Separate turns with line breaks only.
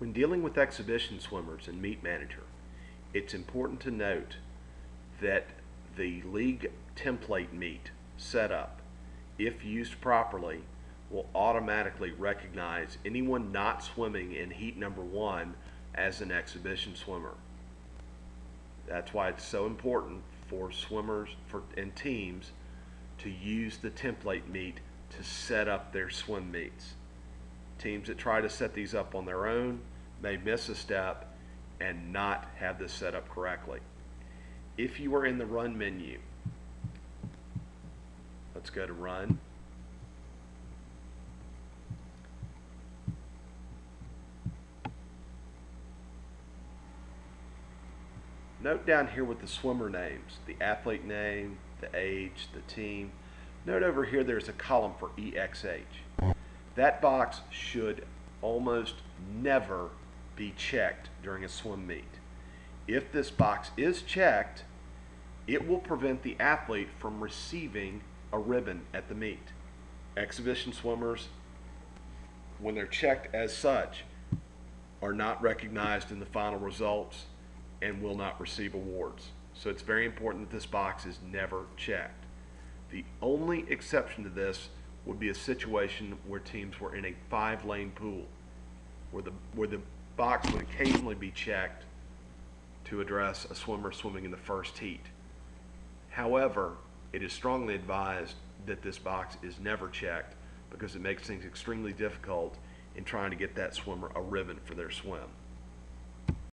When dealing with exhibition swimmers and Meet Manager, it's important to note that the league template meet setup, if used properly, will automatically recognize anyone not swimming in heat number 1 as an exhibition swimmer. That's why it's so important for swimmers and teams to use the template meet to set up their swim meets. Teams that try to set these up on their own may miss a step and not have this set up correctly. If you are in the run menu, let's go to run. Note down here with the swimmer names, the athlete name, the age, the team. Note over here there's a column for EXH. That box should almost never be checked during a swim meet. If this box is checked, it will prevent the athlete from receiving a ribbon at the meet. Exhibition swimmers, when they're checked as such, are not recognized in the final results and will not receive awards. So it's very important that this box is never checked. The only exception to this would be a situation where teams were in a 5-lane pool, where the box would occasionally be checked to address a swimmer swimming in the first heat. However, it is strongly advised that this box is never checked because it makes things extremely difficult in trying to get that swimmer a ribbon for their swim.